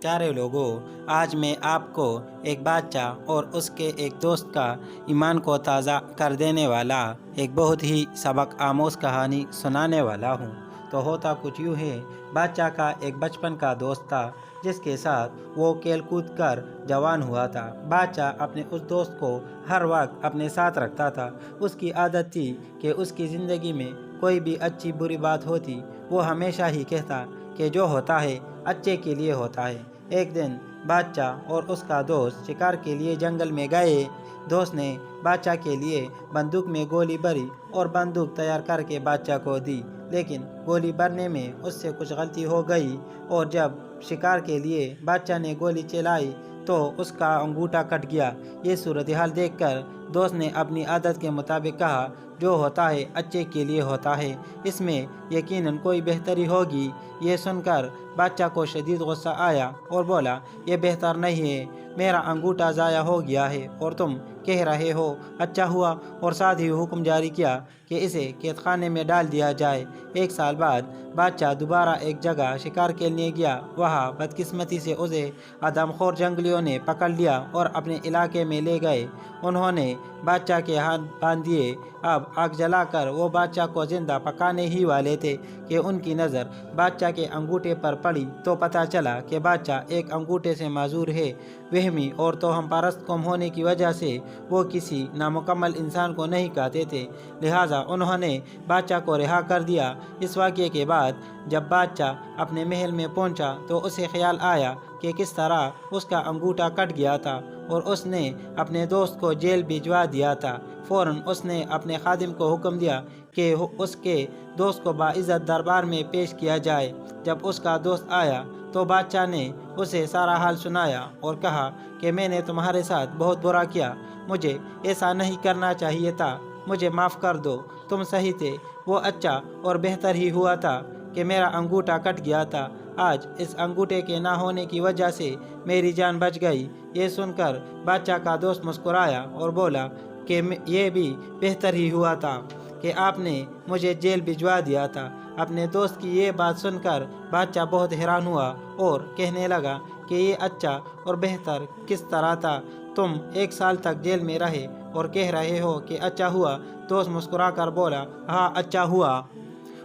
پیارے لوگوں، آج میں آپ کو ایک بادشاہ اور اس کے ایک دوست کا ایمان کو تازہ کر دینے والا ایک بہت ہی سبق آموز کہانی سنانے والا ہوں۔ تو ہوتا کچھ یوں ہے، بادشاہ کا ایک بچپن کا دوست تھا جس کے ساتھ وہ کھیل کود کر جوان ہوا تھا۔ بادشاہ اپنے اس دوست کو ہر وقت اپنے ساتھ رکھتا تھا۔ اس کی عادت تھی کہ اس کی زندگی میں کوئی بھی اچھی بری بات ہوتی وہ ہمیشہ ہی کہتا کہ جو ہوتا ہے اچھے کے لیے ہوتا ہے۔ ایک دن بادشاہ اور اس کا دوست شکار کے لیے جنگل میں گئے۔ دوست نے بادشاہ کے لیے بندوق میں گولی بھری اور بندوق تیار کر کے بادشاہ کو دی، لیکن گولی بھرنے میں اس سے کچھ غلطی ہو گئی اور جب شکار کے لیے بادشاہ نے گولی چلائی تو اس کا انگوٹھا کٹ گیا۔ یہ صورتحال دیکھ کر دوست نے اپنی عادت کے مطابق کہا، جو ہوتا ہے اچھے کے لیے ہوتا ہے، اس میں یقیناً کوئی بہتری ہوگی۔ یہ سن کر بادشاہ کو شدید غصہ آیا اور بولا، یہ بہتر نہیں ہے، میرا انگوٹھا ضائع ہو گیا ہے اور تم کہہ رہے ہو اچھا ہوا، اور ساتھ ہی حکم جاری کیا کہ اسے قید خانے میں ڈال دیا جائے۔ ایک سال بعد بادشاہ دوبارہ ایک جگہ شکار کھیلنے گیا۔ وہاں بدقسمتی سے اسے آدم خور جنگلیوں نے پکڑ لیا اور اپنے علاقے میں لے گئے۔ انہوں نے بادشاہ کے ہاتھ باندھ دیے۔ اب آگ جلا کر وہ بادشاہ کو زندہ پکانے ہی والے تھے کہ ان کی نظر بادشاہ کے انگوٹھے پر پڑی تو پتہ چلا کہ بادشاہ ایک انگوٹھے سے معذور ہے۔ وہمی اور توہم پرست قوم ہونے کی وجہ سے وہ کسی نامکمل انسان کو نہیں کہتے تھے، لہٰذا انہوں نے بادشاہ کو رہا کر دیا۔ اس واقعے کے بعد جب بادشاہ اپنے محل میں پہنچا تو اسے خیال آیا کہ کس طرح اس کا انگوٹھا کٹ گیا تھا اور اس نے اپنے دوست کو جیل بھجوا دیا تھا۔ فوراً اس نے اپنے خادم کو حکم دیا کہ اس کے دوست کو باعزت دربار میں پیش کیا جائے۔ جب اس کا دوست آیا تو بادشاہ نے اسے سارا حال سنایا اور کہا کہ میں نے تمہارے ساتھ بہت برا کیا، مجھے ایسا نہیں کرنا چاہیے تھا، مجھے معاف کر دو، تم صحیح تھے، وہ اچھا اور بہتر ہی ہوا تھا کہ میرا انگوٹھا کٹ گیا تھا، آج اس انگوٹھے کے نہ ہونے کی وجہ سے میری جان بچ گئی۔ یہ سن کر بادشاہ کا دوست مسکرایا اور بولا کہ یہ بھی بہتر ہی ہوا تھا کہ آپ نے مجھے جیل بھجوا دیا تھا۔ اپنے دوست کی یہ بات سن کر بادشاہ بہت حیران ہوا اور کہنے لگا کہ یہ اچھا اور بہتر کس طرح تھا؟ تم 1 سال تک جیل میں رہے اور کہہ رہے ہو کہ اچھا ہوا۔ دوست مسکرا کر بولا، ہاں اچھا ہوا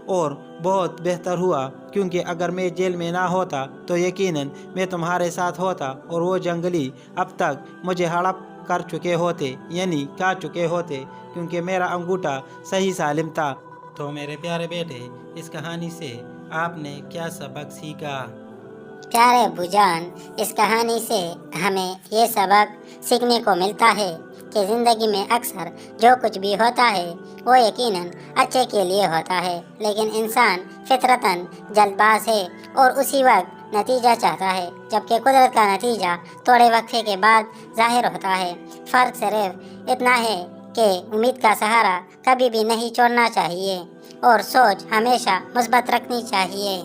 اور بہت بہتر ہوا، کیونکہ اگر میں جیل میں نہ ہوتا تو یقیناً میں تمہارے ساتھ ہوتا اور وہ جنگلی اب تک مجھے ہڑپ کر چکے ہوتے، یعنی کھا چکے ہوتے، کیونکہ میرا انگوٹھا صحیح سالم تھا۔ تو میرے پیارے بیٹے، اس کہانی سے آپ نے کیا سبق سیکھا؟ پیارے ابو جان، اس کہانی سے ہمیں یہ سبق سیکھنے کو ملتا ہے کہ زندگی میں اکثر جو کچھ بھی ہوتا ہے وہ یقیناً اچھے کے لیے ہوتا ہے، لیکن انسان فطرتاً جلد باز ہے اور اسی وقت نتیجہ چاہتا ہے، جبکہ قدرت کا نتیجہ تھوڑے وقفے کے بعد ظاہر ہوتا ہے۔ فرق صرف اتنا ہے کہ امید کا سہارا کبھی بھی نہیں چھوڑنا چاہیے اور سوچ ہمیشہ مثبت رکھنی چاہیے۔